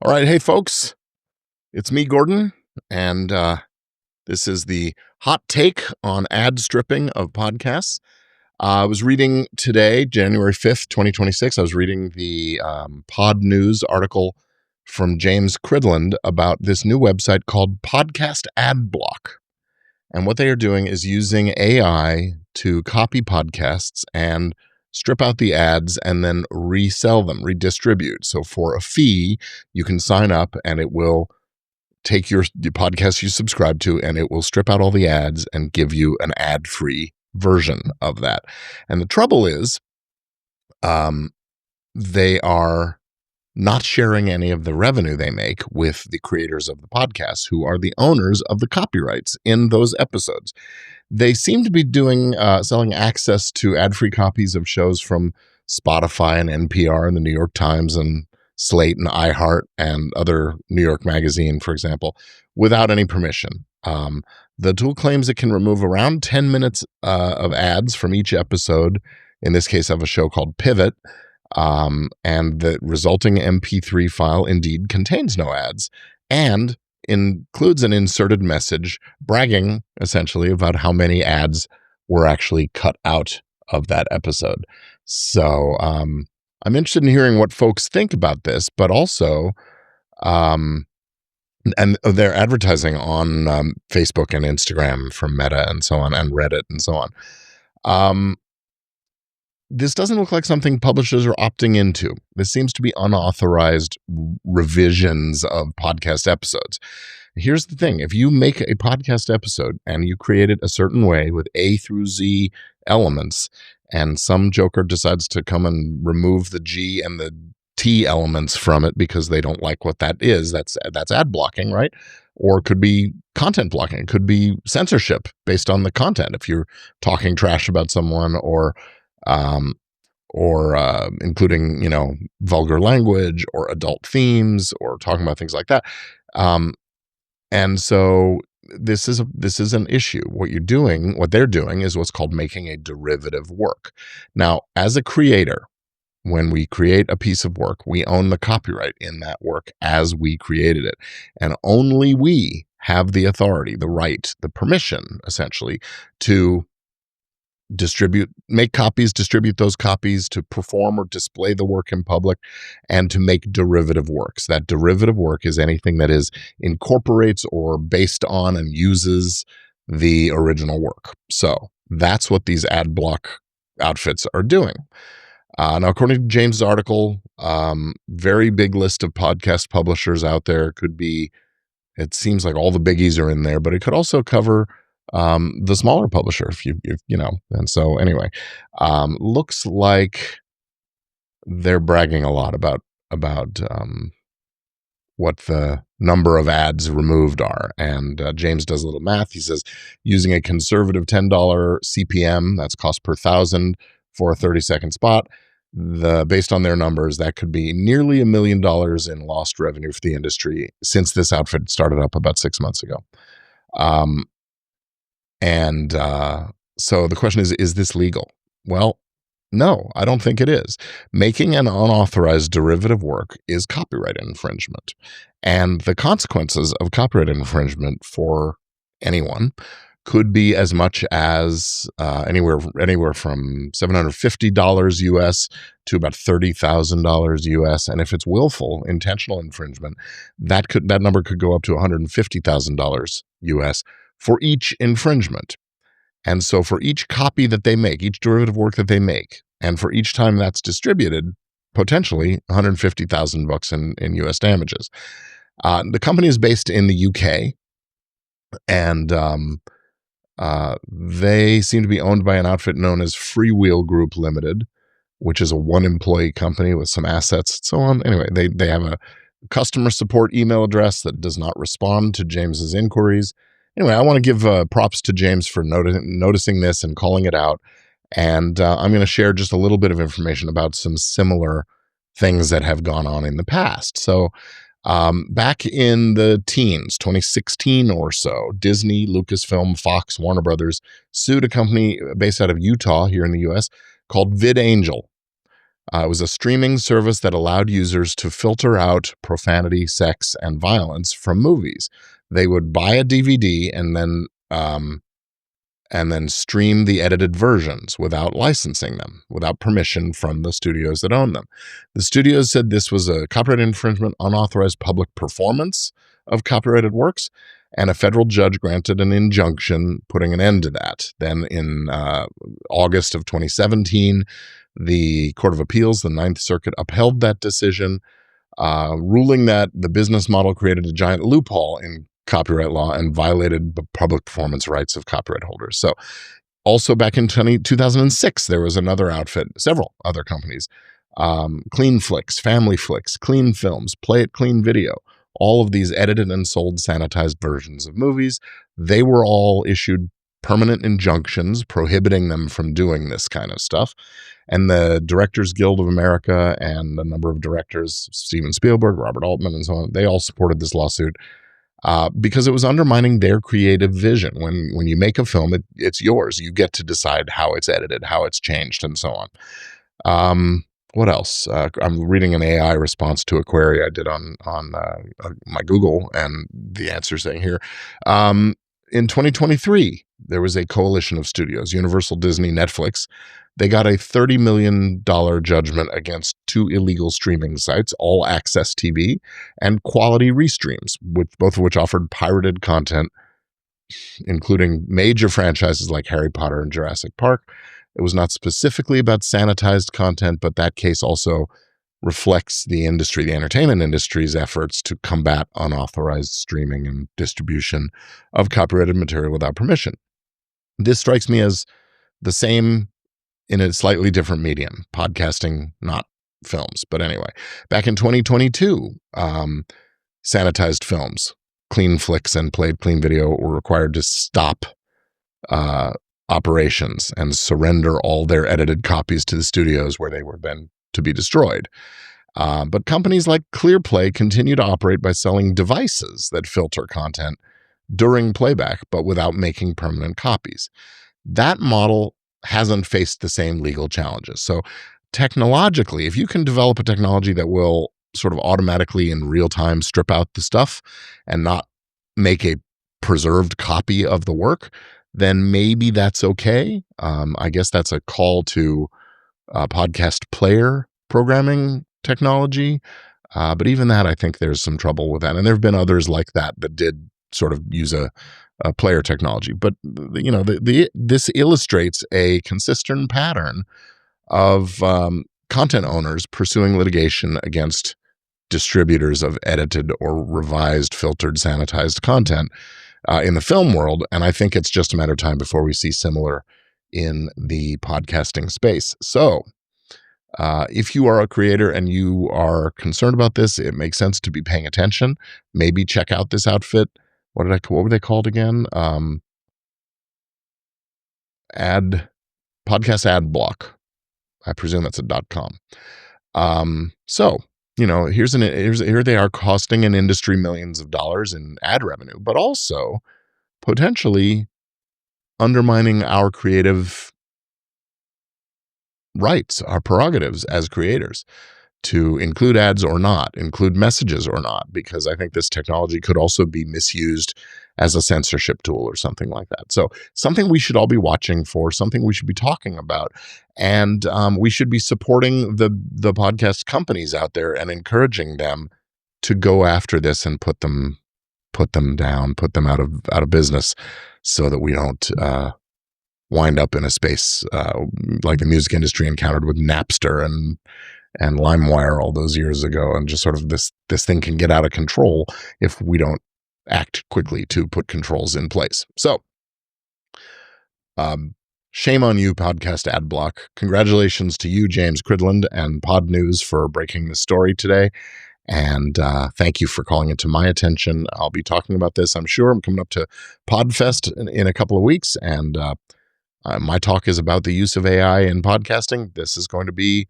All right. Hey, folks, it's me, Gordon, and this is the hot take on ad stripping of podcasts. I was reading today, January 5th, 2026, I was reading the PodNews article from James Cridland about this new website called PodcastAdBlock. And what they are doing is using AI to copy podcasts and strip out the ads and then resell them, redistribute. So for a fee, you can sign up and it will take your podcast you subscribe to and it will strip out all the ads and give you an ad-free version of that. And the trouble is, they are not sharing any of the revenue they make with the creators of the podcasts, who are the owners of the copyrights in those episodes. They seem to be doing selling access to ad-free copies of shows from Spotify and NPR and the New York Times and Slate and iHeart and other New York Magazine, for example, without any permission. The tool claims it can remove around 10 minutes of ads from each episode, in this case of a show called Pivot, and the resulting MP3 file indeed contains no ads and includes an inserted message bragging essentially about how many ads were actually cut out of that episode. So I'm interested in hearing what folks think about this, but also, and they're advertising on Facebook and Instagram from Meta and so on, and Reddit and so on. This doesn't look like something publishers are opting into. This seems to be unauthorized revisions of podcast episodes. Here's the thing. If you make a podcast episode and you create it a certain way with A through Z elements, and some joker decides to come and remove the G and the T elements from it because they don't like what that is, that's ad blocking, right? Or it could be content blocking. It could be censorship based on the content. If you're talking trash about someone or including, vulgar language or adult themes or talking about things like that. And so this is an issue. What they're doing is what's called making a derivative work. Now, as a creator, when we create a piece of work, we own the copyright in that work as we created it. And only we have the authority, the right, the permission, essentially, to make copies, distribute those copies, to perform or display the work in public, and to make derivative works. That derivative work is anything that incorporates or based on and uses the original work. So that's what these ad block outfits are doing. Now, according to James' article, very big list of podcast publishers out there. It seems like all the biggies are in there, but it could also cover the smaller publisher, if and so anyway, looks like they're bragging a lot about what the number of ads removed are. And James does a little math. He says, using a conservative $10 CPM, that's cost per thousand for a 30-second spot, based on their numbers, that could be nearly $1 million in lost revenue for the industry since this outfit started up about 6 months ago. So the question is this legal? Well, no, I don't think it is. Making an unauthorized derivative work is copyright infringement. And the consequences of copyright infringement for anyone could be as much as anywhere from $750 US to about $30,000 US. And if it's willful, intentional infringement, that number could go up to $150,000 US for each infringement. And so for each copy that they make, each derivative work that they make, and for each time that's distributed, potentially $150,000 in US damages. The company is based in the UK, and they seem to be owned by an outfit known as Freewheel Group Limited, which is a one-employee company with some assets and so on. Anyway, they have a customer support email address that does not respond to James's inquiries. Anyway, I want to give props to James for noticing this and calling it out. And I'm going to share just a little bit of information about some similar things that have gone on in the past. So back in the teens, 2016 or so, Disney, Lucasfilm, Fox, Warner Brothers sued a company based out of Utah here in the U.S. called VidAngel. It was a streaming service that allowed users to filter out profanity, sex, and violence from movies. They would buy a DVD and then stream the edited versions without licensing them, without permission from the studios that own them. The studios said this was a copyright infringement, unauthorized public performance of copyrighted works, and a federal judge granted an injunction putting an end to that. Then in August of 2017, the Court of Appeals, the Ninth Circuit, upheld that decision, ruling that the business model created a giant loophole in copyright law and violated the public performance rights of copyright holders. So also back in 2006, there was another outfit, several other companies, Clean Flicks, Family Flicks, Clean Films, Play It Clean Video, all of these edited and sold sanitized versions of movies. They were all issued permanent injunctions prohibiting them from doing this kind of stuff. And the Directors Guild of America and a number of directors, Steven Spielberg, Robert Altman, and so on, they all supported this lawsuit because it was undermining their creative vision. When you make a film, it's yours. You get to decide how it's edited, how it's changed, and so on. What else? I'm reading an AI response to a query I did on my Google, and the answer saying here, in 2023, there was a coalition of studios, Universal, Disney, Netflix. They got a $30 million judgment against two illegal streaming sites, All Access TV and Quality Restreams, both of which offered pirated content, including major franchises like Harry Potter and Jurassic Park. It was not specifically about sanitized content, but that case also reflects the industry, the entertainment industry's efforts to combat unauthorized streaming and distribution of copyrighted material without permission. This strikes me as the same in a slightly different medium, podcasting, not films. But anyway, back in 2022, sanitized films, Clean Flicks and Play It Clean Video were required to stop operations and surrender all their edited copies to the studios where they were then to be destroyed. But companies like ClearPlay continue to operate by selling devices that filter content during playback, but without making permanent copies. That model hasn't faced the same legal challenges. So technologically, if you can develop a technology that will sort of automatically in real time strip out the stuff and not make a preserved copy of the work, then maybe that's okay. I guess that's a call to podcast player programming technology. But even that, I think there's some trouble with that. And there have been others like that did sort of use a player technology. But, you know, this illustrates a consistent pattern of content owners pursuing litigation against distributors of edited or revised, filtered, sanitized content in the film world. And I think it's just a matter of time before we see similar in the podcasting space. So if you are a creator and you are concerned about this, it makes sense to be paying attention. Maybe check out this outfit. What were they called again? PodcastAdBlock. I presume that's a .com. So, you know, here they are costing an industry millions of dollars in ad revenue, but also potentially undermining our creative rights, our prerogatives as creators to include ads or not, include messages or not, because I think this technology could also be misused as a censorship tool or something like that. So something we should all be watching for, something we should be talking about. And we should be supporting the podcast companies out there and encouraging them to go after this and put them down, put them out of business, so that we don't wind up in a space like the music industry encountered with Napster and LimeWire all those years ago, and just sort of this thing can get out of control if we don't act quickly to put controls in place. So, shame on you, PodcastAdBlock. Congratulations to you, James Cridland, and PodNews for breaking the story today. And thank you for calling it to my attention. I'll be talking about this, I'm sure. I'm coming up to PodFest in a couple of weeks, and my talk is about the use of AI in podcasting. This is going to be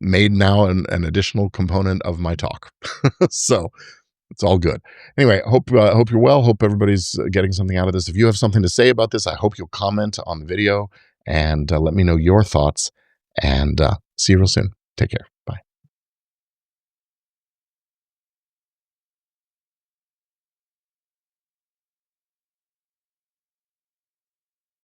made now an additional component of my talk. So it's all good. Anyway, hope you're well. Hope everybody's getting something out of this. If you have something to say about this, I hope you'll comment on the video and let me know your thoughts. And see you real soon. Take care.